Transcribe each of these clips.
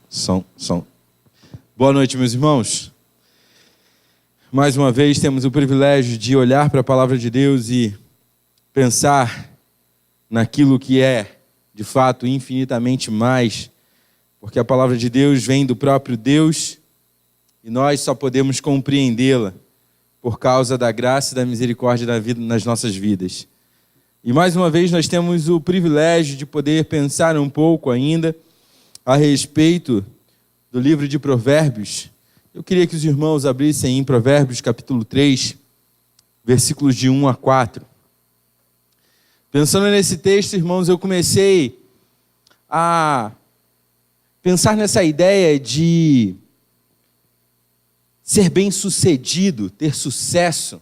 Som. Boa noite, meus irmãos. Mais uma vez temos o privilégio de olhar para a palavra de Deus e pensar naquilo que é, de fato, infinitamente mais, porque a palavra de Deus vem do próprio Deus e nós só podemos compreendê-la por causa da graça e da misericórdia nas nossas vidas. E mais uma vez nós temos o privilégio de poder pensar um pouco ainda a respeito do livro de Provérbios. Eu queria que os irmãos abrissem em Provérbios capítulo 3, versículos de 1 a 4. Pensando nesse texto, irmãos, eu comecei a pensar nessa ideia de ser bem-sucedido, ter sucesso.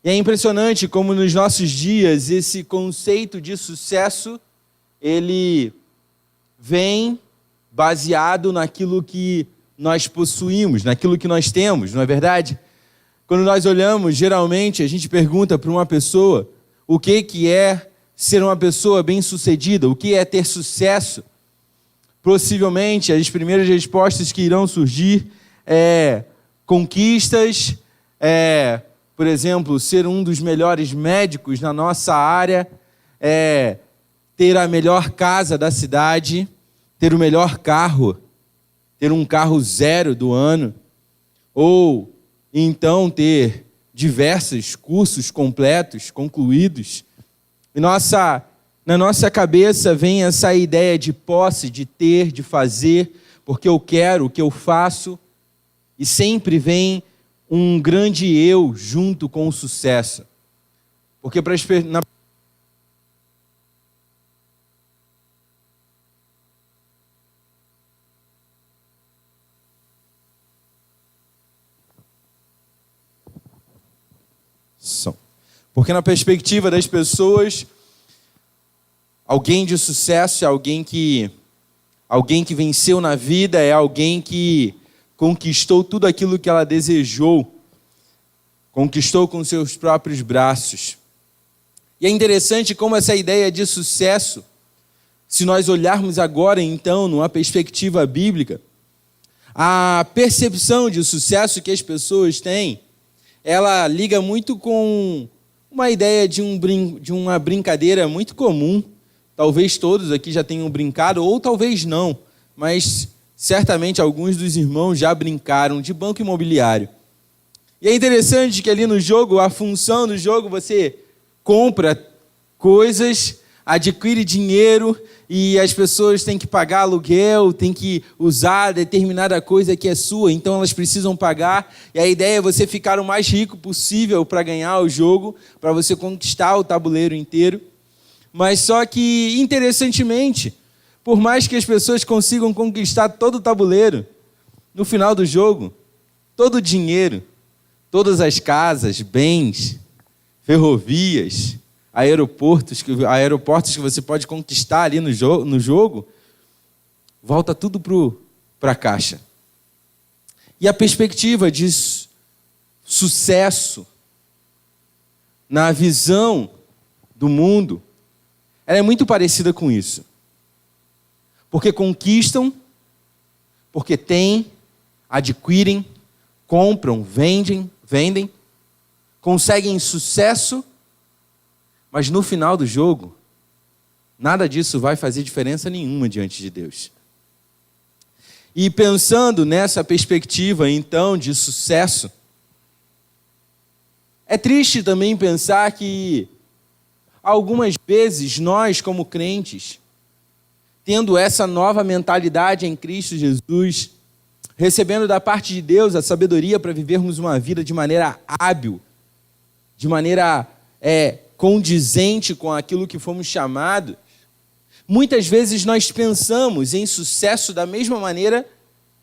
E é impressionante como nos nossos dias esse conceito de sucesso, ele vem baseado naquilo que nós possuímos, naquilo que nós temos, não é verdade? Quando nós olhamos, geralmente a gente pergunta para uma pessoa o que é ser uma pessoa bem-sucedida, o que é ter sucesso. Possivelmente as primeiras respostas que irão surgir é conquistas, por exemplo, ser um dos melhores médicos na nossa área, ter a melhor casa da cidade, ter o melhor carro, ter um carro zero do ano, ou então ter diversos cursos completos, concluídos. E na nossa cabeça vem essa ideia de posse, de ter, de fazer, porque eu quero, o que eu faço, e sempre vem um grande eu junto com o sucesso. Porque Porque na perspectiva das pessoas, alguém de sucesso é alguém que venceu na vida, é alguém que conquistou tudo aquilo que ela desejou, conquistou com seus próprios braços. E é interessante como essa ideia de sucesso, se nós olharmos agora então numa perspectiva bíblica, a percepção de sucesso que as pessoas têm, ela liga muito com uma ideia de uma brincadeira muito comum. Talvez todos aqui já tenham brincado, ou talvez não, mas certamente alguns dos irmãos já brincaram de banco imobiliário. E é interessante que ali no jogo, a função do jogo, você compra coisas, adquire dinheiro e as pessoas têm que pagar aluguel, têm que usar determinada coisa que é sua, então elas precisam pagar. E a ideia é você ficar o mais rico possível para ganhar o jogo, para você conquistar o tabuleiro inteiro. Mas só que, interessantemente, por mais que as pessoas consigam conquistar todo o tabuleiro, no final do jogo, todo o dinheiro, todas as casas, bens, ferrovias, aeroportos que você pode conquistar ali no jogo, volta tudo para a caixa. E a perspectiva de sucesso na visão do mundo, ela é muito parecida com isso. Porque conquistam, porque têm, adquirem, compram, vendem, conseguem sucesso, mas no final do jogo, nada disso vai fazer diferença nenhuma diante de Deus. E pensando nessa perspectiva, então, de sucesso, é triste também pensar que algumas vezes nós, como crentes, tendo essa nova mentalidade em Cristo Jesus, recebendo da parte de Deus a sabedoria para vivermos uma vida de maneira hábil, de maneira condizente com aquilo que fomos chamados, muitas vezes nós pensamos em sucesso da mesma maneira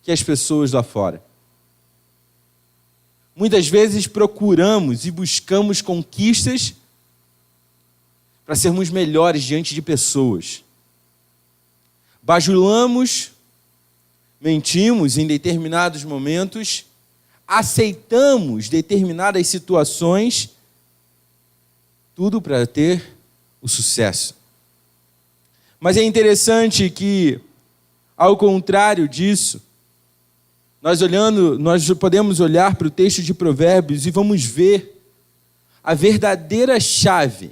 que as pessoas lá fora. Muitas vezes procuramos e buscamos conquistas para sermos melhores diante de pessoas. Bajulamos, mentimos em determinados momentos, aceitamos determinadas situações, tudo para ter o sucesso. Mas é interessante que Ao contrário disso, nós podemos olhar para o texto de Provérbios e vamos ver a verdadeira chave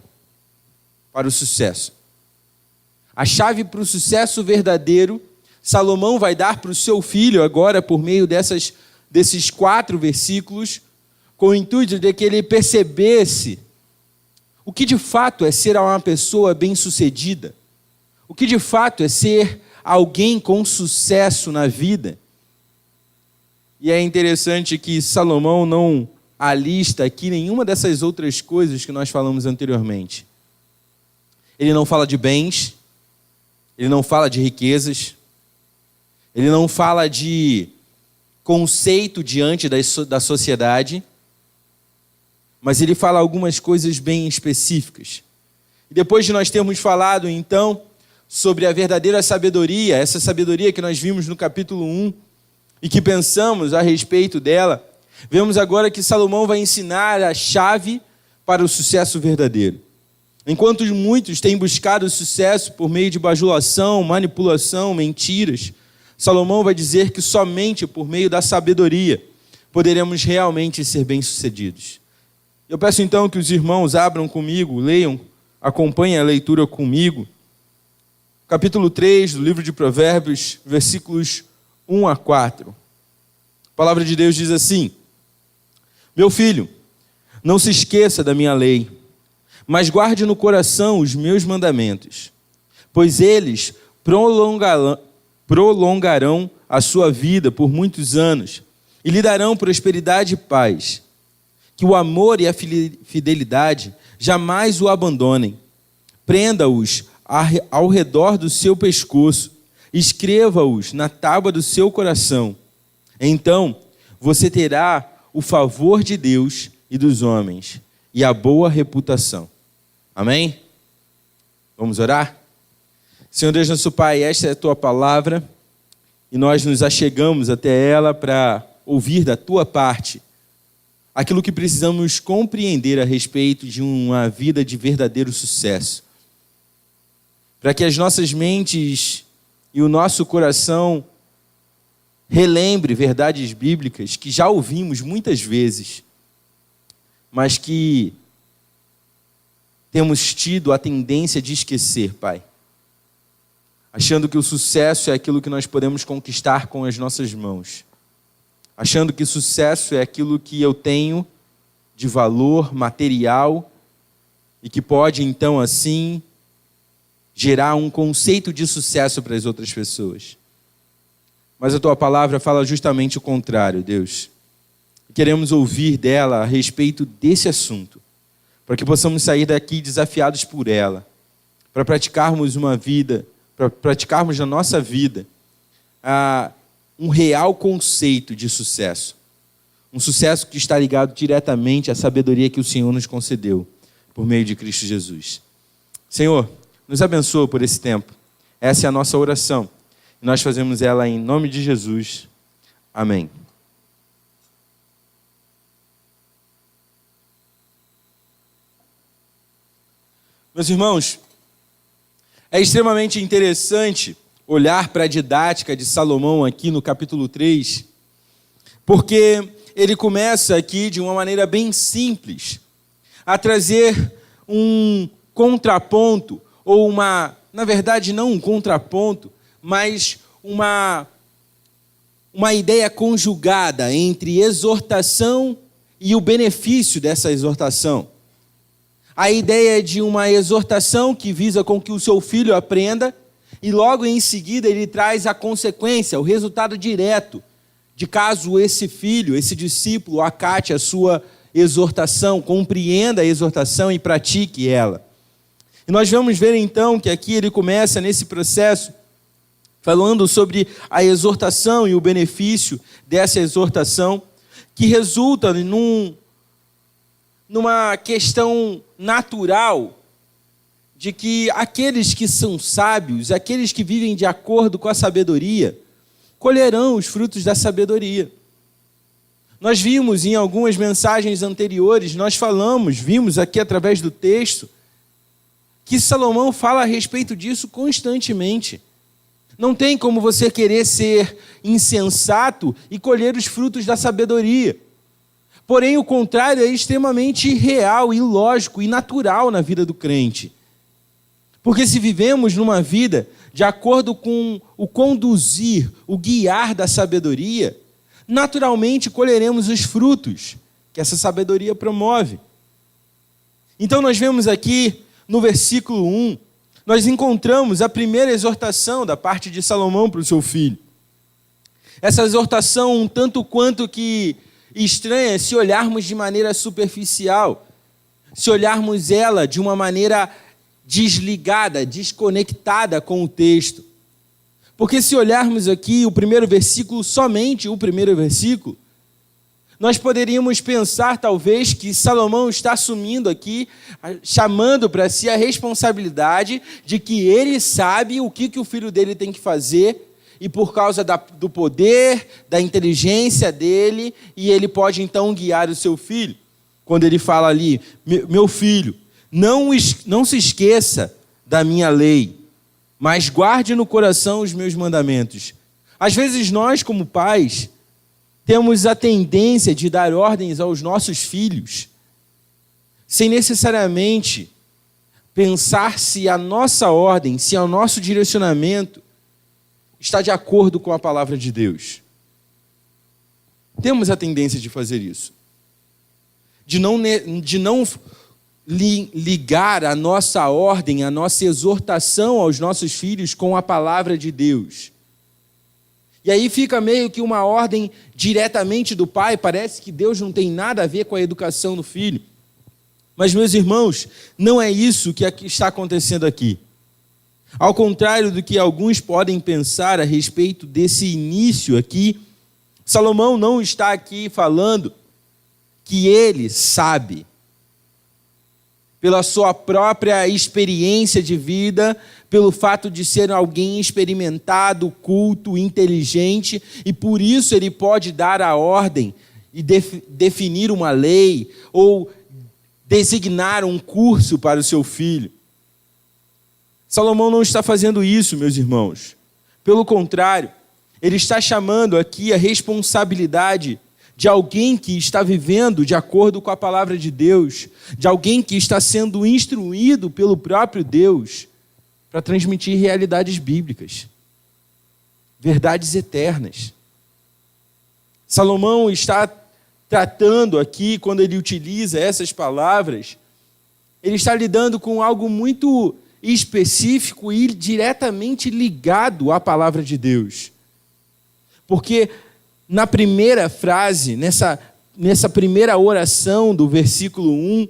para o sucesso. A chave para o sucesso verdadeiro, Salomão vai dar para o seu filho agora, por meio desses 4 versículos, com o intuito de que ele percebesse o que de fato é ser uma pessoa bem-sucedida, o que de fato é ser alguém com sucesso na vida. E é interessante que Salomão não alista aqui nenhuma dessas outras coisas que nós falamos anteriormente. Ele não fala de bens, ele não fala de riquezas, ele não fala de conceito diante da sociedade, mas ele fala algumas coisas bem específicas. E depois de nós termos falado, então, sobre a verdadeira sabedoria, essa sabedoria que nós vimos no capítulo 1, e que pensamos a respeito dela, vemos agora que Salomão vai ensinar a chave para o sucesso verdadeiro. Enquanto muitos têm buscado o sucesso por meio de bajulação, manipulação, mentiras, Salomão vai dizer que somente por meio da sabedoria poderemos realmente ser bem-sucedidos. Eu peço então que os irmãos abram comigo, leiam, acompanhem a leitura comigo. Capítulo 3 do livro de Provérbios, versículos 1 a 4. A palavra de Deus diz assim: Meu filho, não se esqueça da minha lei, mas guarde no coração os meus mandamentos, pois eles prolongarão a sua vida por muitos anos e lhe darão prosperidade e paz. Que o amor e a fidelidade jamais o abandonem. Prenda-os ao redor do seu pescoço, escreva-os na tábua do seu coração. Então você terá o favor de Deus e dos homens e a boa reputação. Amém? Vamos orar? Senhor Deus, nosso Pai, esta é a Tua palavra e nós nos achegamos até ela para ouvir da Tua parte aquilo que precisamos compreender a respeito de uma vida de verdadeiro sucesso. Para que as nossas mentes e o nosso coração relembre verdades bíblicas que já ouvimos muitas vezes, mas que temos tido a tendência de esquecer, Pai. Achando que o sucesso é aquilo que nós podemos conquistar com as nossas mãos. Achando que sucesso é aquilo que eu tenho de valor material e que pode, então, assim, gerar um conceito de sucesso para as outras pessoas. Mas a Tua palavra fala justamente o contrário, Deus. Queremos ouvir dela a respeito desse assunto, para que possamos sair daqui desafiados por ela, para praticarmos na nossa vida um real conceito de sucesso. Um sucesso que está ligado diretamente à sabedoria que o Senhor nos concedeu por meio de Cristo Jesus. Senhor, nos abençoa por esse tempo. Essa é a nossa oração. E nós fazemos ela em nome de Jesus. Amém. Meus irmãos, é extremamente interessante olhar para a didática de Salomão aqui no capítulo 3, porque ele começa aqui de uma maneira bem simples, a trazer um contraponto, ou na verdade não um contraponto, mas uma ideia conjugada entre exortação e o benefício dessa exortação. A ideia de uma exortação que visa com que o seu filho aprenda, e logo em seguida ele traz a consequência, o resultado direto, de caso esse filho, esse discípulo, acate a sua exortação, compreenda a exortação e pratique ela. E nós vamos ver então que aqui ele começa nesse processo, falando sobre a exortação e o benefício dessa exortação, que resulta numa questão natural de que aqueles que são sábios, aqueles que vivem de acordo com a sabedoria, colherão os frutos da sabedoria. Nós vimos em algumas mensagens anteriores, vimos aqui através do texto, que Salomão fala a respeito disso constantemente. Não tem como você querer ser insensato e colher os frutos da sabedoria. Porém, o contrário é extremamente real, ilógico e natural na vida do crente. Porque se vivemos numa vida de acordo com o conduzir, o guiar da sabedoria, naturalmente colheremos os frutos que essa sabedoria promove. Então nós vemos aqui no versículo 1, nós encontramos a primeira exortação da parte de Salomão para o seu filho. Essa exortação um tanto quanto que estranha se olharmos de maneira superficial, se olharmos ela de uma maneira desligada, desconectada com o texto. Porque se olharmos aqui o primeiro versículo, somente o primeiro versículo, nós poderíamos pensar talvez que Salomão está assumindo aqui, chamando para si a responsabilidade de que ele sabe o que o filho dele tem que fazer, e por causa do poder, da inteligência dele, e ele pode então guiar o seu filho. Quando ele fala ali, meu filho, não se esqueça da minha lei, mas guarde no coração os meus mandamentos. Às vezes nós, como pais, temos a tendência de dar ordens aos nossos filhos, sem necessariamente pensar se a nossa ordem, se o nosso direcionamento está de acordo com a palavra de Deus. Temos a tendência de fazer isso. De não ligar a nossa ordem, a nossa exortação aos nossos filhos com a palavra de Deus. E aí fica meio que uma ordem diretamente do pai, parece que Deus não tem nada a ver com a educação do filho. Mas, meus irmãos, não é isso que está acontecendo aqui. Ao contrário do que alguns podem pensar a respeito desse início aqui, Salomão não está aqui falando que ele sabe, pela sua própria experiência de vida, pelo fato de ser alguém experimentado, culto, inteligente, e por isso ele pode dar a ordem e definir uma lei ou designar um curso para o seu filho. Salomão não está fazendo isso, meus irmãos. Pelo contrário, ele está chamando aqui a responsabilidade de alguém que está vivendo de acordo com a palavra de Deus, de alguém que está sendo instruído pelo próprio Deus para transmitir realidades bíblicas, verdades eternas. Salomão está tratando aqui, quando ele utiliza essas palavras, ele está lidando com algo muito específico e diretamente ligado à palavra de Deus. Porque na primeira frase, nessa primeira oração do versículo 1,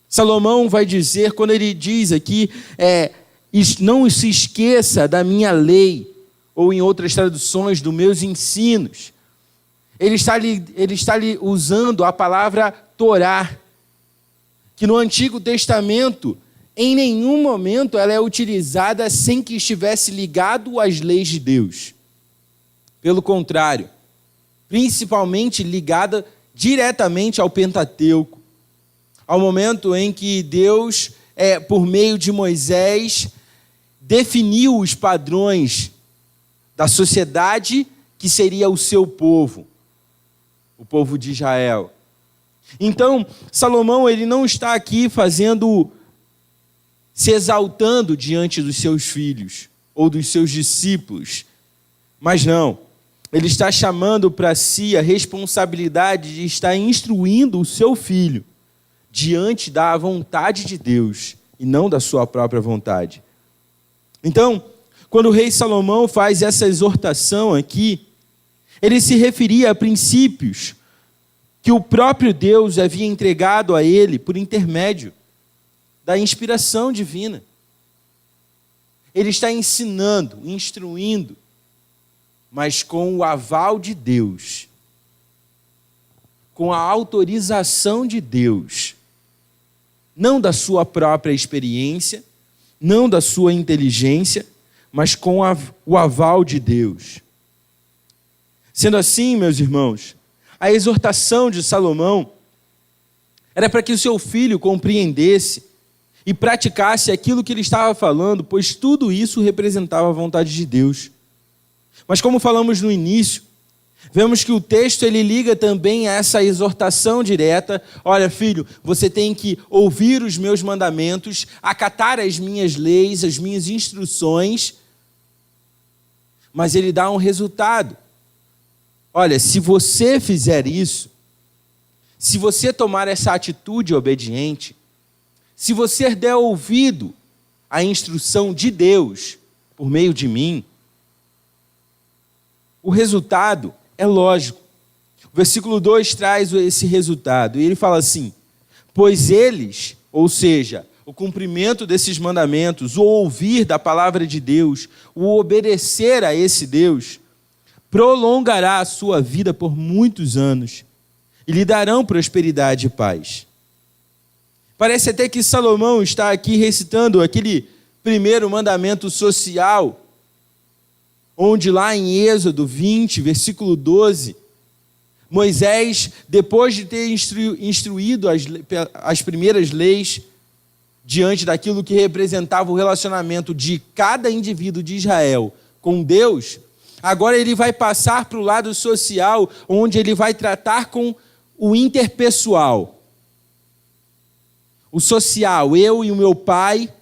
Salomão vai dizer, quando ele diz aqui, não se esqueça da minha lei, ou em outras traduções, dos meus ensinos. Ele está ali usando a palavra Torá, que no Antigo Testamento, em nenhum momento ela é utilizada sem que estivesse ligado às leis de Deus. Pelo contrário, principalmente ligada diretamente ao Pentateuco, ao momento em que Deus, por meio de Moisés, definiu os padrões da sociedade que seria o seu povo, o povo de Israel. Então, Salomão, ele não está aqui se exaltando diante dos seus filhos ou dos seus discípulos, mas não. Ele está chamando para si a responsabilidade de estar instruindo o seu filho diante da vontade de Deus e não da sua própria vontade. Então, quando o rei Salomão faz essa exortação aqui, ele se referia a princípios que o próprio Deus havia entregado a ele por intermédio da inspiração divina. Ele está ensinando, instruindo, mas com o aval de Deus, com a autorização de Deus, não da sua própria experiência, não da sua inteligência, mas com o aval de Deus. Sendo assim, meus irmãos, a exortação de Salomão era para que o seu filho compreendesse e praticasse aquilo que ele estava falando, pois tudo isso representava a vontade de Deus. Mas como falamos no início, vemos que o texto ele liga também a essa exortação direta. Olha, filho, você tem que ouvir os meus mandamentos, acatar as minhas leis, as minhas instruções, mas ele dá um resultado. Olha, se você fizer isso, se você tomar essa atitude obediente, se você der ouvido à instrução de Deus por meio de mim, o resultado é lógico. O versículo 2 traz esse resultado, e ele fala assim: pois eles, ou seja, o cumprimento desses mandamentos, o ouvir da palavra de Deus, o obedecer a esse Deus, prolongará a sua vida por muitos anos e lhe darão prosperidade e paz. Parece até que Salomão está aqui recitando aquele primeiro mandamento social, onde lá em Êxodo 20, versículo 12, Moisés, depois de ter instruído as primeiras leis, diante daquilo que representava o relacionamento de cada indivíduo de Israel com Deus, agora ele vai passar para o lado social, onde ele vai tratar com o interpessoal. O social, eu e o meu pai,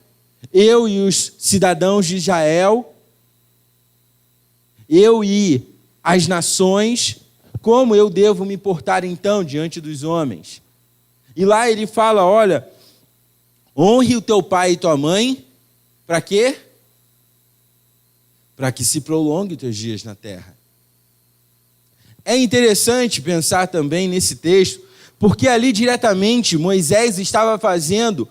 eu e os cidadãos de Israel, eu e as nações, como eu devo me portar então diante dos homens? E lá ele fala, olha, honre o teu pai e tua mãe, para quê? Para que se prolongue os teus dias na terra. É interessante pensar também nesse texto, porque ali diretamente Moisés estava fazendo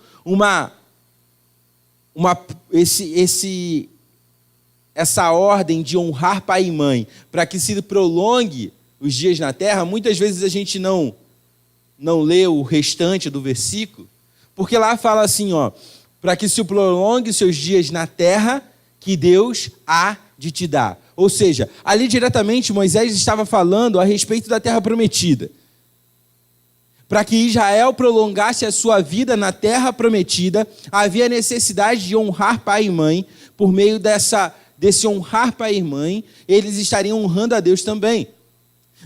essa ordem de honrar pai e mãe, para que se prolongue os dias na terra. Muitas vezes a gente não lê o restante do versículo, porque lá fala assim, para que se prolongue os seus dias na terra que Deus há de te dar. Ou seja, ali diretamente Moisés estava falando a respeito da terra prometida. Para que Israel prolongasse a sua vida na terra prometida, havia necessidade de honrar pai e mãe. Por meio desse honrar pai e mãe, eles estariam honrando a Deus também.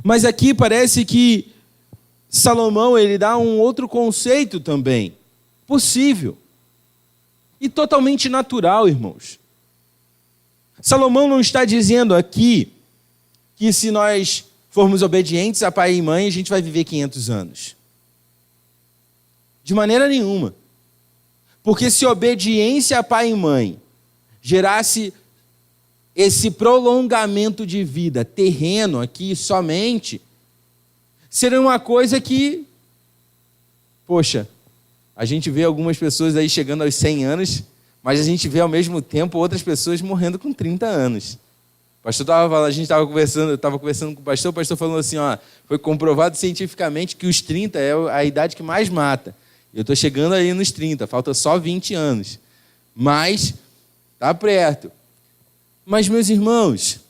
Mas aqui parece que Salomão ele dá um outro conceito também, possível e totalmente natural, irmãos. Salomão não está dizendo aqui que se nós formos obedientes a pai e mãe, a gente vai viver 500 anos. De maneira nenhuma. Porque se obediência a pai e mãe gerasse esse prolongamento de vida terreno aqui somente, seria uma coisa que, poxa, a gente vê algumas pessoas aí chegando aos 100 anos, mas a gente vê ao mesmo tempo outras pessoas morrendo com 30 anos. O pastor estava conversando com o pastor falando assim, foi comprovado cientificamente que os 30 é a idade que mais mata. Eu estou chegando aí nos 30, falta só 20 anos. Mas está perto. Mas, meus irmãos,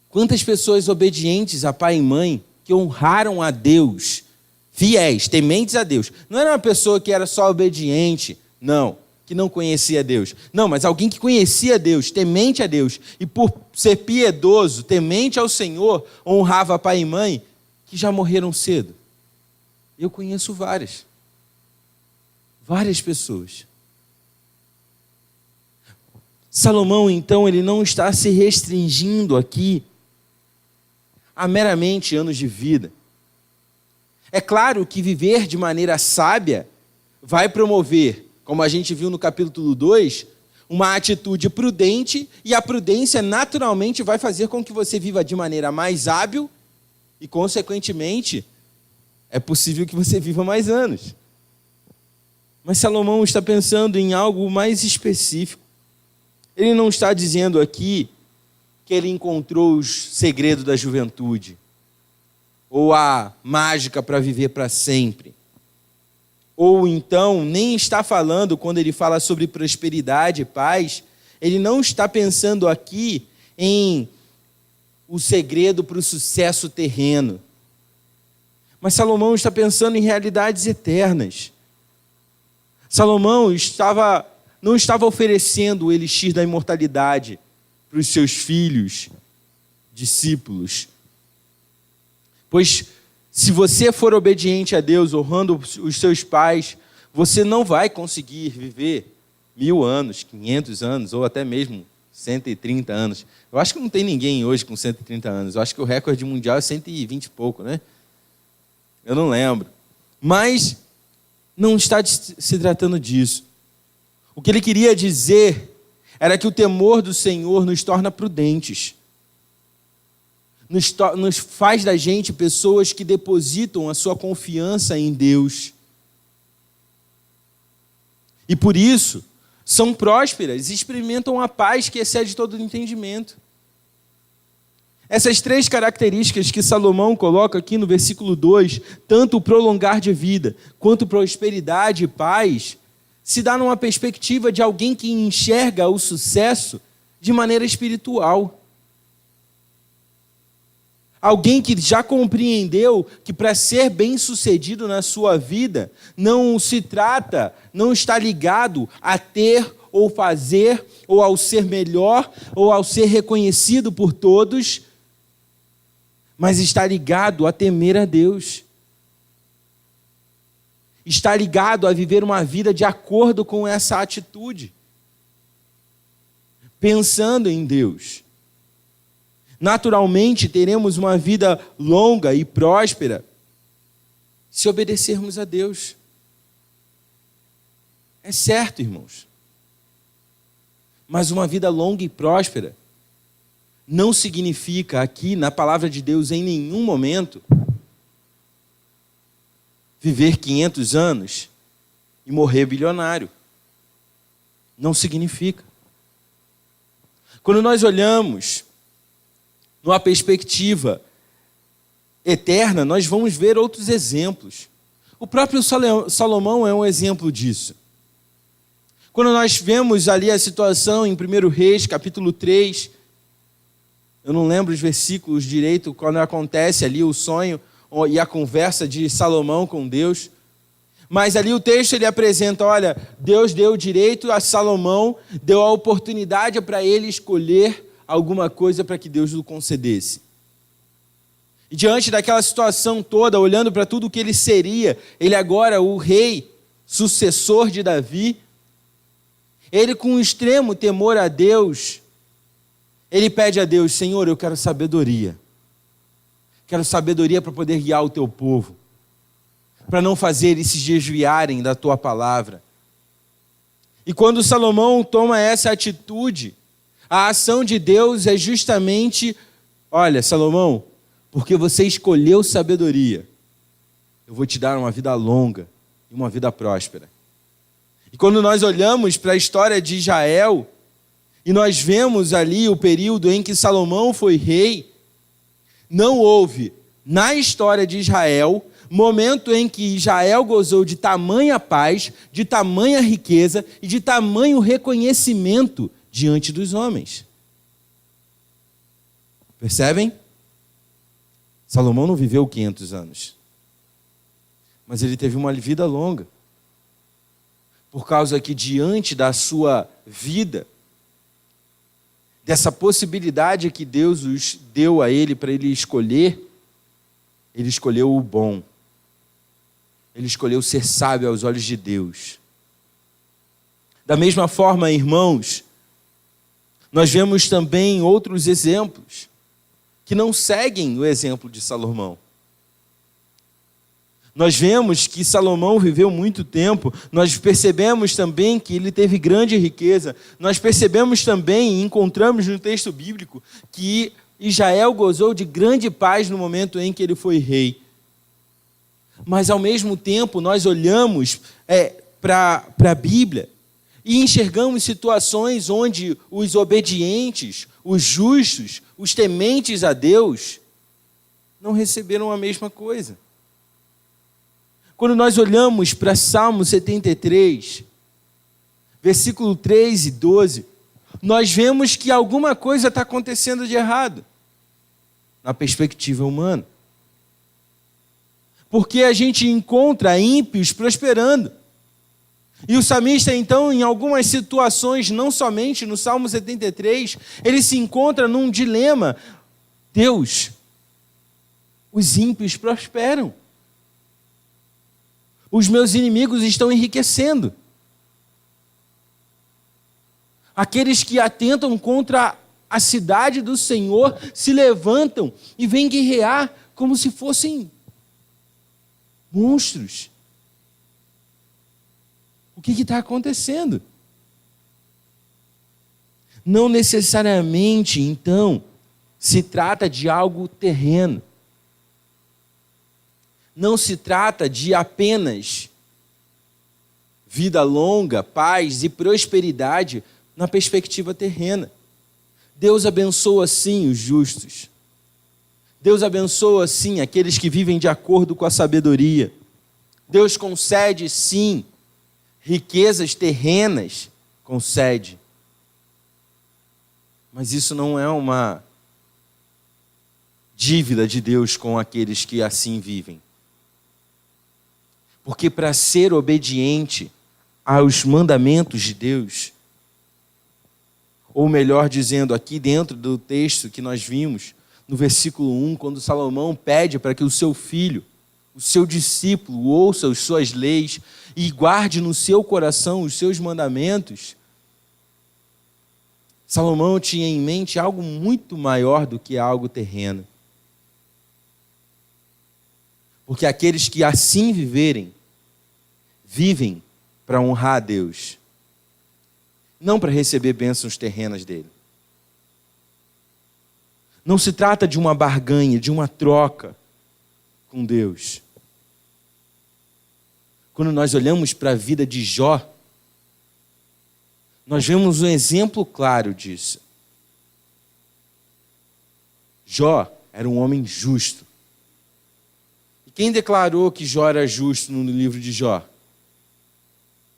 quantas pessoas obedientes a pai e mãe que honraram a Deus, fiéis, tementes a Deus. Não era uma pessoa que era só obediente, não, que não conhecia Deus. Não, mas alguém que conhecia Deus, temente a Deus, e por ser piedoso, temente ao Senhor, honrava pai e mãe, que já morreram cedo. Eu conheço várias pessoas. Salomão, então, ele não está se restringindo aqui a meramente anos de vida. É claro que viver de maneira sábia vai promover, como a gente viu no capítulo 2, uma atitude prudente, e a prudência naturalmente vai fazer com que você viva de maneira mais hábil e, consequentemente, é possível que você viva mais anos. Mas Salomão está pensando em algo mais específico. Ele não está dizendo aqui que ele encontrou os segredos da juventude ou a mágica para viver para sempre. Ou então, nem está falando, quando ele fala sobre prosperidade e paz, ele não está pensando aqui em o segredo para o sucesso terreno. Mas Salomão está pensando em realidades eternas. Salomão não estava oferecendo o elixir da imortalidade para os seus filhos, discípulos. Pois se você for obediente a Deus, honrando os seus pais, você não vai conseguir viver 1000 anos, 500 anos, ou até mesmo 130 anos. Eu acho que não tem ninguém hoje com 130 anos. Eu acho que o recorde mundial é 120 e pouco, né? Eu não lembro. Mas não está se tratando disso. O que ele queria dizer era que o temor do Senhor nos torna prudentes. Nos faz da gente pessoas que depositam a sua confiança em Deus. E por isso, são prósperas e experimentam a paz que excede todo o entendimento. Essas 3 características que Salomão coloca aqui no versículo 2, tanto o prolongar de vida, quanto prosperidade e paz, se dá numa perspectiva de alguém que enxerga o sucesso de maneira espiritual. Alguém que já compreendeu que para ser bem-sucedido na sua vida, não está ligado a ter ou fazer, ou ao ser melhor, ou ao ser reconhecido por todos, mas está ligado a temer a Deus. Está ligado a viver uma vida de acordo com essa atitude, pensando em Deus. Naturalmente, teremos uma vida longa e próspera se obedecermos a Deus. É certo, irmãos. Mas uma vida longa e próspera não significa aqui, na palavra de Deus, em nenhum momento, viver 500 anos e morrer bilionário. Não significa. Quando nós olhamos numa perspectiva eterna, nós vamos ver outros exemplos. O próprio Salomão é um exemplo disso. Quando nós vemos ali a situação em 1 Reis, capítulo 3, eu não lembro os versículos direito, quando acontece ali o sonho e a conversa de Salomão com Deus, mas ali o texto ele apresenta, olha, Deus deu direito a Salomão, deu a oportunidade para ele escolher alguma coisa para que Deus lhe concedesse. E diante daquela situação toda, olhando para tudo o que ele seria, ele agora, o rei, sucessor de Davi, ele com extremo temor a Deus, ele pede a Deus, Senhor, eu quero sabedoria. Quero sabedoria para poder guiar o teu povo, para não fazer eles se desviarem da tua palavra. E quando Salomão toma essa atitude, a ação de Deus é justamente, olha, Salomão, porque você escolheu sabedoria, eu vou te dar uma vida longa e uma vida próspera. E quando nós olhamos para a história de Israel, e nós vemos ali o período em que Salomão foi rei, não houve, na história de Israel, momento em que Israel gozou de tamanha paz, de tamanha riqueza e de tamanho reconhecimento diante dos homens. Percebem? Salomão não viveu 500 anos, mas ele teve uma vida longa, por causa que diante da sua vida, dessa possibilidade que Deus deu a ele para ele escolher, ele escolheu o bom. Ele escolheu ser sábio aos olhos de Deus. Da mesma forma, irmãos, nós vemos também outros exemplos que não seguem o exemplo de Salomão. Nós vemos que Salomão viveu muito tempo, nós percebemos também que ele teve grande riqueza, nós percebemos também e encontramos no texto bíblico que Israel gozou de grande paz no momento em que ele foi rei. Mas ao mesmo tempo nós olhamos para a Bíblia e enxergamos situações onde os obedientes, os justos, os tementes a Deus não receberam a mesma coisa. Quando nós olhamos para Salmo 73, versículo 3 e 12, nós vemos que alguma coisa está acontecendo de errado, na perspectiva humana. Porque a gente encontra ímpios prosperando. E o salmista, então, em algumas situações, não somente no Salmo 73, ele se encontra num dilema. Deus, os ímpios prosperam. Os meus inimigos estão enriquecendo. Aqueles que atentam contra a cidade do Senhor se levantam e vêm guerrear como se fossem monstros. O que está acontecendo? Não necessariamente, então, se trata de algo terreno. Não se trata de apenas vida longa, paz e prosperidade na perspectiva terrena. Deus abençoa sim os justos. Deus abençoa sim aqueles que vivem de acordo com a sabedoria. Deus concede sim riquezas terrenas, concede. Mas isso não é uma dívida de Deus com aqueles que assim vivem. Porque para ser obediente aos mandamentos de Deus, ou melhor dizendo, aqui dentro do texto que nós vimos, no versículo 1, quando Salomão pede para que o seu filho, o seu discípulo, ouça as suas leis e guarde no seu coração os seus mandamentos, Salomão tinha em mente algo muito maior do que algo terreno. Porque aqueles que assim viverem, vivem para honrar a Deus, não para receber bênçãos terrenas dele. Não se trata de uma barganha, de uma troca com Deus. Quando nós olhamos para a vida de Jó, nós vemos um exemplo claro disso. Jó era um homem justo. E quem declarou que Jó era justo no livro de Jó?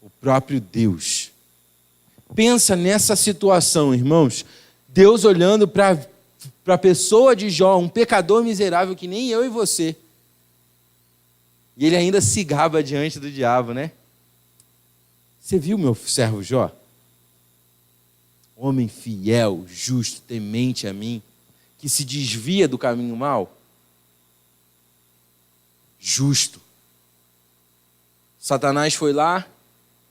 O próprio Deus. Pensa nessa situação, irmãos. Deus olhando para a pessoa de Jó, um pecador miserável que nem eu e você. E ele ainda se gaba diante do diabo, né? Você viu meu servo Jó? Homem fiel, justo, temente a mim, que se desvia do caminho mau. Justo. Satanás foi lá,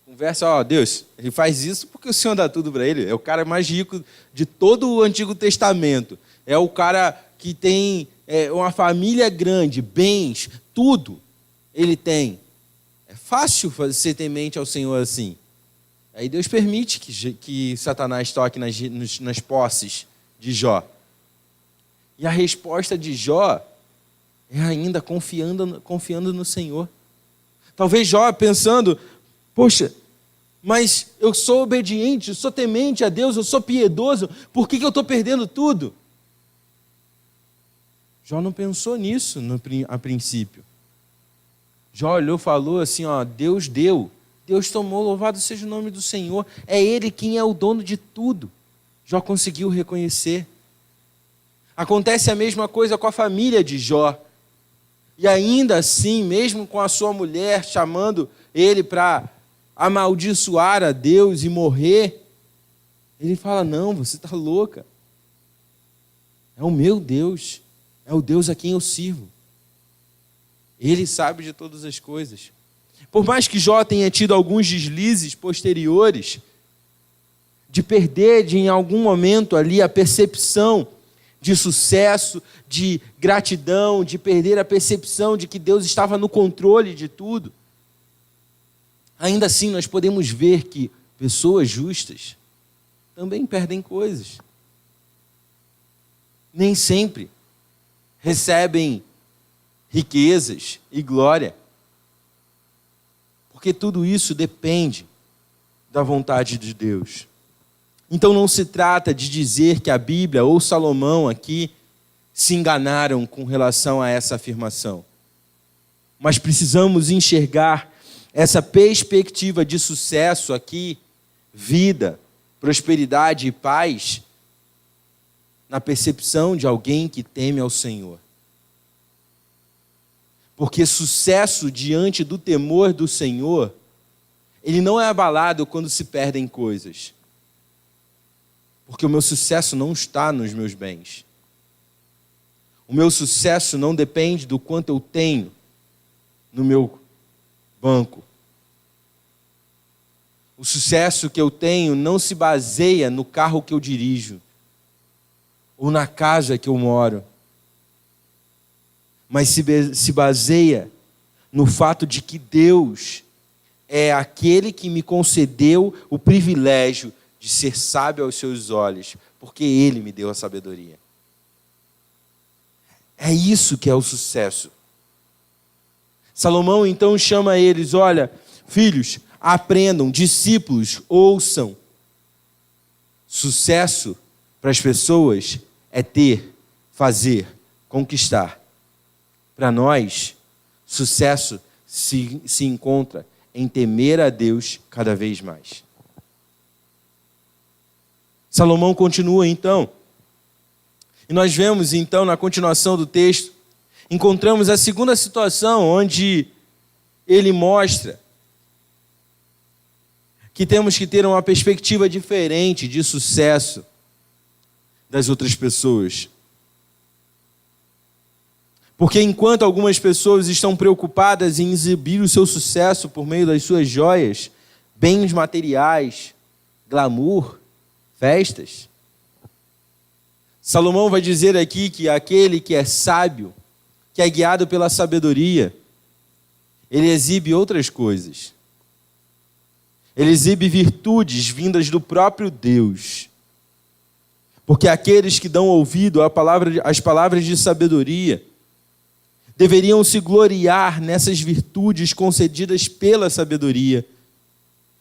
conversa, Deus, ele faz isso porque o Senhor dá tudo para ele. É o cara mais rico de todo o Antigo Testamento. É o cara que tem uma família grande, bens, tudo ele tem. É fácil ser temente ao Senhor assim. Aí Deus permite que Satanás toque nas posses de Jó. E a resposta de Jó é ainda confiando no Senhor. Talvez Jó pensando, poxa, mas eu sou obediente, eu sou temente a Deus, eu sou piedoso, por que eu estou perdendo tudo? Jó não pensou nisso a princípio. Jó olhou e falou assim, Deus deu, Deus tomou, louvado seja o nome do Senhor, é Ele quem é o dono de tudo. Jó conseguiu reconhecer. Acontece a mesma coisa com a família de Jó. E ainda assim, mesmo com a sua mulher chamando ele para amaldiçoar a Deus e morrer, ele fala, não, você está louca. É o meu Deus, é o Deus a quem eu sirvo. Ele sabe de todas as coisas. Por mais que Jó tenha tido alguns deslizes posteriores, de perder em algum momento ali a percepção de sucesso, de gratidão, de perder a percepção de que Deus estava no controle de tudo, ainda assim nós podemos ver que pessoas justas também perdem coisas. Nem sempre recebem riquezas e glória, porque tudo isso depende da vontade de Deus. Então não se trata de dizer que a Bíblia ou Salomão aqui se enganaram com relação a essa afirmação. Mas precisamos enxergar essa perspectiva de sucesso aqui, vida, prosperidade e paz, na percepção de alguém que teme ao Senhor. Porque sucesso diante do temor do Senhor ele não é abalado quando se perdem coisas. Porque o meu sucesso não está nos meus bens. O meu sucesso não depende do quanto eu tenho no meu banco. O sucesso que eu tenho não se baseia no carro que eu dirijo ou na casa que eu moro, mas se baseia no fato de que Deus é aquele que me concedeu o privilégio de ser sábio aos seus olhos, porque Ele me deu a sabedoria. É isso que é o sucesso. Salomão então chama eles, olha, filhos, aprendam, discípulos, ouçam. Sucesso para as pessoas é ter, fazer, conquistar. Para nós, sucesso se encontra em temer a Deus cada vez mais. Salomão continua então. E nós vemos então na continuação do texto, encontramos a segunda situação onde ele mostra que temos que ter uma perspectiva diferente de sucesso das outras pessoas. Porque enquanto algumas pessoas estão preocupadas em exibir o seu sucesso por meio das suas joias, bens materiais, glamour, festas, Salomão vai dizer aqui que aquele que é sábio, que é guiado pela sabedoria, ele exibe outras coisas. Ele exibe virtudes vindas do próprio Deus. Porque aqueles que dão ouvido às palavras de sabedoria deveriam se gloriar nessas virtudes concedidas pela sabedoria,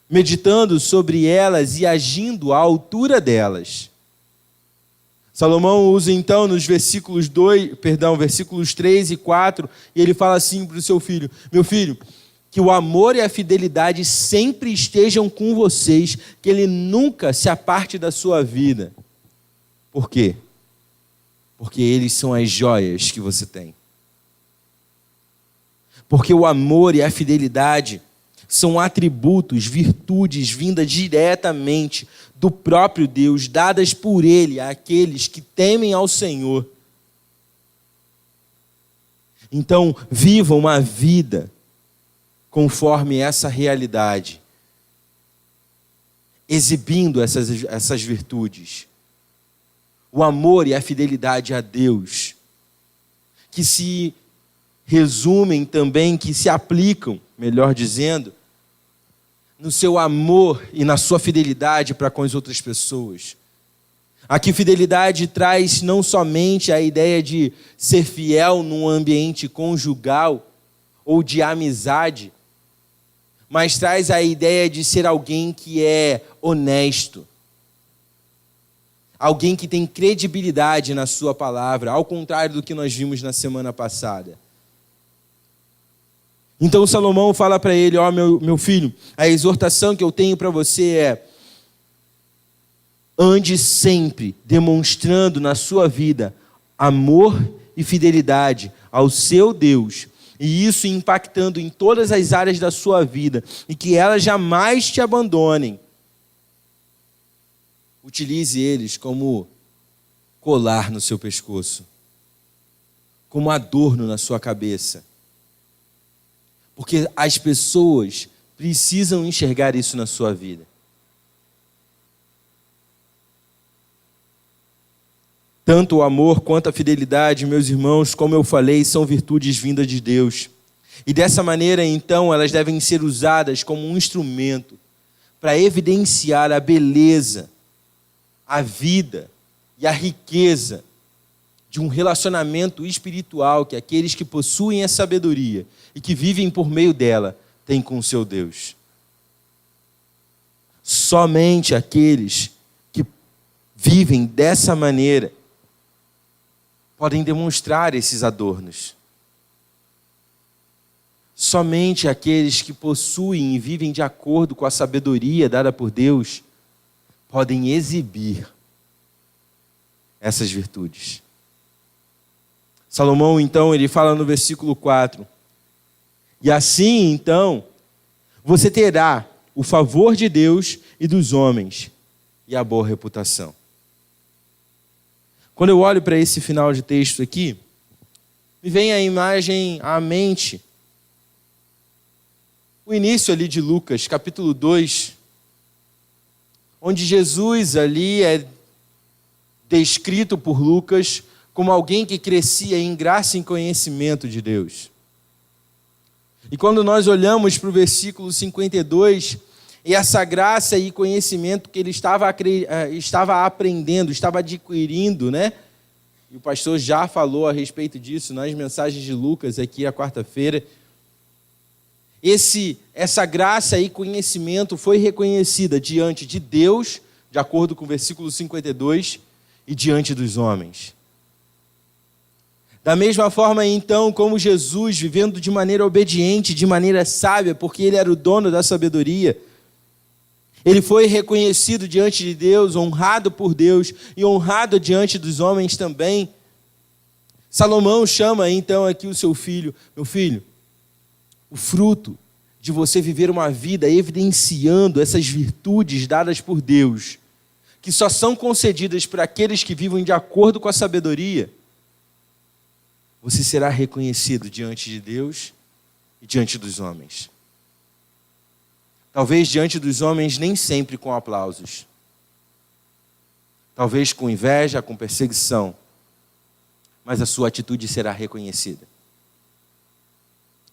meditando sobre elas e agindo à altura delas. Salomão usa então nos versículos 3 e 4, e ele fala assim para o seu filho: meu filho, que o amor e a fidelidade sempre estejam com vocês, que ele nunca se aparte da sua vida. Por quê? Porque eles são as joias que você tem. Porque o amor e a fidelidade são atributos, virtudes vindas diretamente do próprio Deus, dadas por Ele àqueles que temem ao Senhor. Então, vivam uma vida conforme essa realidade, exibindo essas virtudes. O amor e a fidelidade a Deus, que se resumem também, que se aplicam, melhor dizendo, no seu amor e na sua fidelidade para com as outras pessoas. Aqui fidelidade traz não somente a ideia de ser fiel num ambiente conjugal ou de amizade, mas traz a ideia de ser alguém que é honesto, alguém que tem credibilidade na sua palavra, ao contrário do que nós vimos na semana passada. Então Salomão fala para ele: ó, meu filho, a exortação que eu tenho para você é: ande sempre demonstrando na sua vida amor e fidelidade ao seu Deus, e isso impactando em todas as áreas da sua vida, e que elas jamais te abandonem. Utilize eles como colar no seu pescoço, como adorno na sua cabeça. Porque as pessoas precisam enxergar isso na sua vida. Tanto o amor quanto a fidelidade, meus irmãos, como eu falei, são virtudes vindas de Deus. E dessa maneira, então, elas devem ser usadas como um instrumento para evidenciar a beleza, a vida e a riqueza de um relacionamento espiritual que aqueles que possuem a sabedoria e que vivem por meio dela têm com o seu Deus. Somente aqueles que vivem dessa maneira podem demonstrar esses adornos. Somente aqueles que possuem e vivem de acordo com a sabedoria dada por Deus podem exibir essas virtudes. Salomão, então, ele fala no versículo 4: e assim, então, você terá o favor de Deus e dos homens e a boa reputação. Quando eu olho para esse final de texto aqui, me vem a imagem à mente. O início ali de Lucas, capítulo 2, onde Jesus ali é descrito por Lucas como alguém que crescia em graça e em conhecimento de Deus. E quando nós olhamos para o versículo 52, e essa graça e conhecimento que ele estava aprendendo, estava adquirindo, né? E o pastor já falou a respeito disso nas mensagens de Lucas aqui a quarta-feira. Essa graça e conhecimento foi reconhecida diante de Deus, de acordo com o versículo 52, e diante dos homens. Da mesma forma, então, como Jesus, vivendo de maneira obediente, de maneira sábia, porque ele era o dono da sabedoria, ele foi reconhecido diante de Deus, honrado por Deus e honrado diante dos homens também. Salomão chama então aqui o seu filho, meu filho, o fruto de você viver uma vida evidenciando essas virtudes dadas por Deus, que só são concedidas para aqueles que vivem de acordo com a sabedoria, você será reconhecido diante de Deus e diante dos homens. Talvez diante dos homens nem sempre com aplausos. Talvez com inveja, com perseguição. Mas a sua atitude será reconhecida.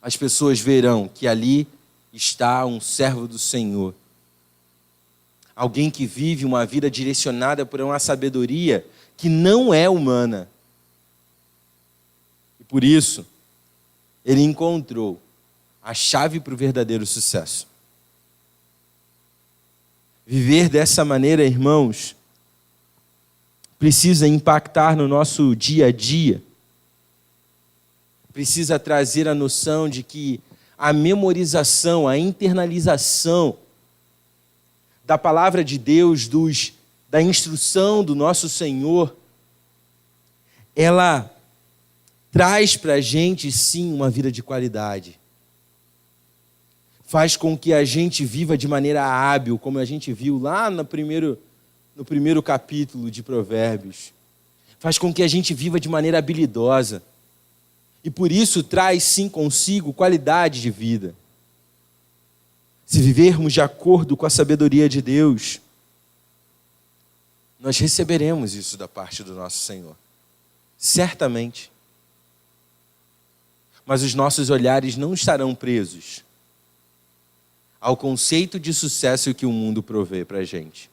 As pessoas verão que ali está um servo do Senhor. Alguém que vive uma vida direcionada por uma sabedoria que não é humana. E por isso, ele encontrou a chave para o verdadeiro sucesso. Viver dessa maneira, irmãos, precisa impactar no nosso dia a dia. Precisa trazer a noção de que a memorização, a internalização da palavra de Deus, da instrução do nosso Senhor, ela traz para a gente, sim, uma vida de qualidade. Faz com que a gente viva de maneira hábil, como a gente viu lá no primeiro capítulo de Provérbios. Faz com que a gente viva de maneira habilidosa. E por isso traz sim consigo qualidade de vida. Se vivermos de acordo com a sabedoria de Deus, nós receberemos isso da parte do nosso Senhor. Certamente. Mas os nossos olhares não estarão presos ao conceito de sucesso que o mundo provê para a gente.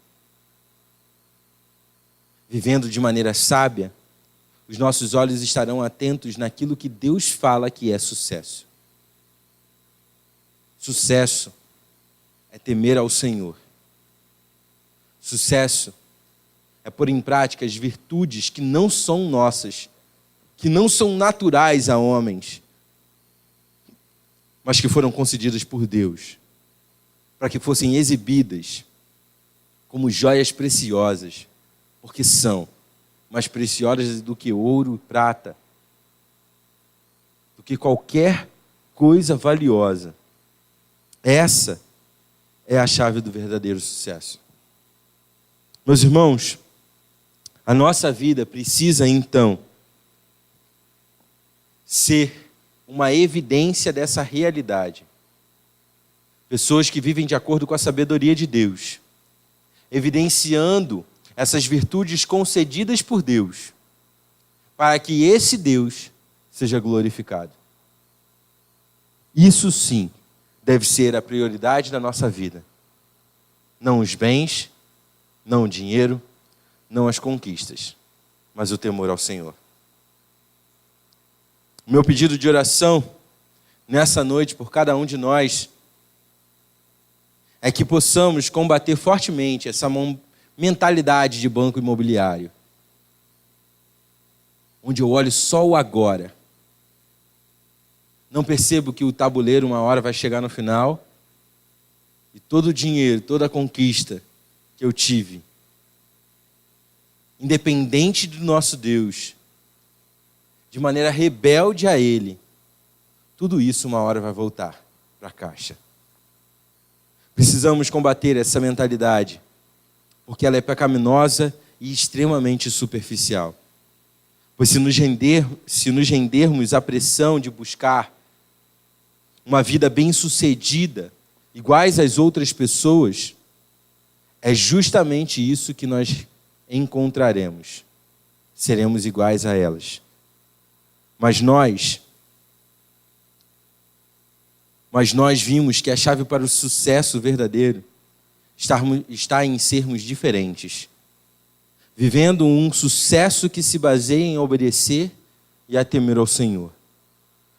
Vivendo de maneira sábia, os nossos olhos estarão atentos naquilo que Deus fala que é sucesso. Sucesso é temer ao Senhor. Sucesso é pôr em prática as virtudes que não são nossas, que não são naturais a homens, mas que foram concedidas por Deus, para que fossem exibidas como joias preciosas, porque são mais preciosas do que ouro, prata, do que qualquer coisa valiosa. Essa é a chave do verdadeiro sucesso. Meus irmãos, a nossa vida precisa então ser uma evidência dessa realidade. Pessoas que vivem de acordo com a sabedoria de Deus, evidenciando essas virtudes concedidas por Deus, para que esse Deus seja glorificado. Isso sim deve ser a prioridade da nossa vida. Não os bens, não o dinheiro, não as conquistas, mas o temor ao Senhor. O meu pedido de oração nessa noite por cada um de nós é que possamos combater fortemente essa mentalidade de banco imobiliário, onde eu olho só o agora. Não percebo que o tabuleiro uma hora vai chegar no final e todo o dinheiro, toda a conquista que eu tive, independente do nosso Deus, de maneira rebelde a Ele, tudo isso uma hora vai voltar para a caixa. Precisamos combater essa mentalidade, porque ela é pecaminosa e extremamente superficial. Pois se nos rendermos à pressão de buscar uma vida bem-sucedida, iguais às outras pessoas, é justamente isso que nós encontraremos. Seremos iguais a elas. Mas nós vimos que a chave para o sucesso verdadeiro está em sermos diferentes. Vivendo um sucesso que se baseia em obedecer e a temer ao Senhor.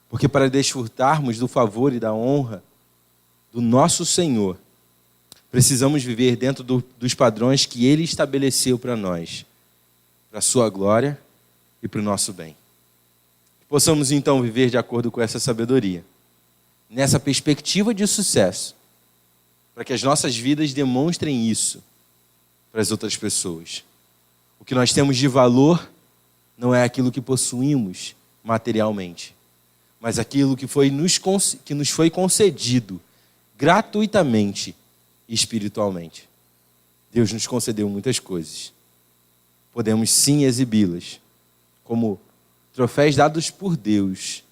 Porque para desfrutarmos do favor e da honra do nosso Senhor, precisamos viver dentro dos padrões que Ele estabeleceu para nós, para a sua glória e para o nosso bem. Possamos então viver de acordo com essa sabedoria, nessa perspectiva de sucesso, para que as nossas vidas demonstrem isso para as outras pessoas. O que nós temos de valor não é aquilo que possuímos materialmente, mas aquilo que nos foi concedido gratuitamente e espiritualmente. Deus nos concedeu muitas coisas. Podemos sim exibi-las como troféus dados por Deus,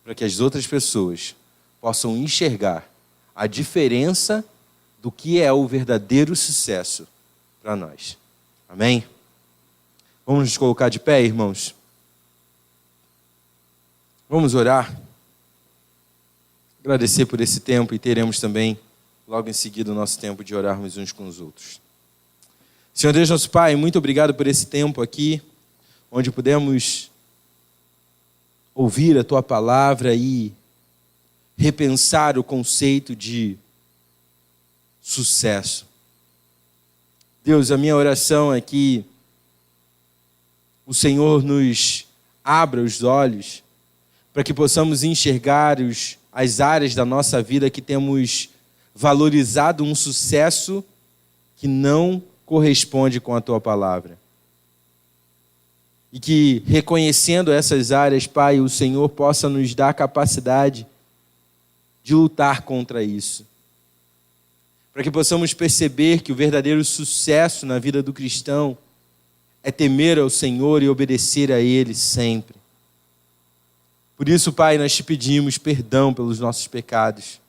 para que as outras pessoas possam enxergar a diferença do que é o verdadeiro sucesso para nós. Amém? Vamos nos colocar de pé, irmãos? Vamos orar? Agradecer por esse tempo e teremos também, logo em seguida, o nosso tempo de orarmos uns com os outros. Senhor Deus, nosso Pai, muito obrigado por esse tempo aqui, onde pudemos ouvir a Tua palavra e repensar o conceito de sucesso. Deus, a minha oração é que o Senhor nos abra os olhos para que possamos enxergar as áreas da nossa vida que temos valorizado um sucesso que não corresponde com a Tua palavra. E que, reconhecendo essas áreas, Pai, o Senhor possa nos dar a capacidade de lutar contra isso. Para que possamos perceber que o verdadeiro sucesso na vida do cristão é temer ao Senhor e obedecer a Ele sempre. Por isso, Pai, nós te pedimos perdão pelos nossos pecados.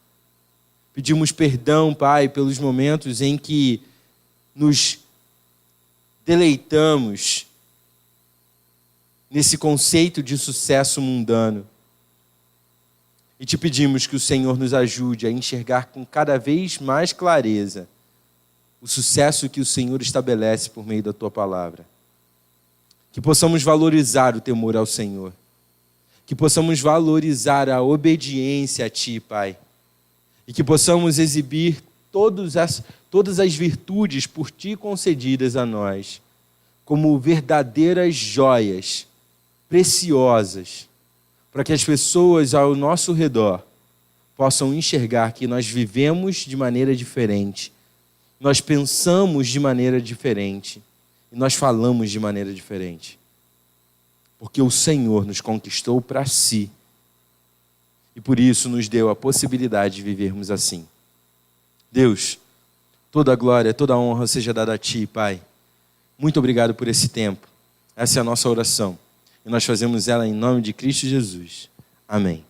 Pedimos perdão, Pai, pelos momentos em que nos deleitamos nesse conceito de sucesso mundano. E te pedimos que o Senhor nos ajude a enxergar com cada vez mais clareza o sucesso que o Senhor estabelece por meio da Tua palavra. Que possamos valorizar o temor ao Senhor. Que possamos valorizar a obediência a Ti, Pai. E que possamos exibir todas as virtudes por Ti concedidas a nós, como verdadeiras joias, preciosas, para que as pessoas ao nosso redor possam enxergar que nós vivemos de maneira diferente, nós pensamos de maneira diferente e nós falamos de maneira diferente. Porque o Senhor nos conquistou para si e por isso nos deu a possibilidade de vivermos assim. Deus, toda a glória, toda a honra seja dada a Ti, Pai. Muito obrigado por esse tempo. Essa é a nossa oração. E nós fazemos ela em nome de Cristo Jesus. Amém.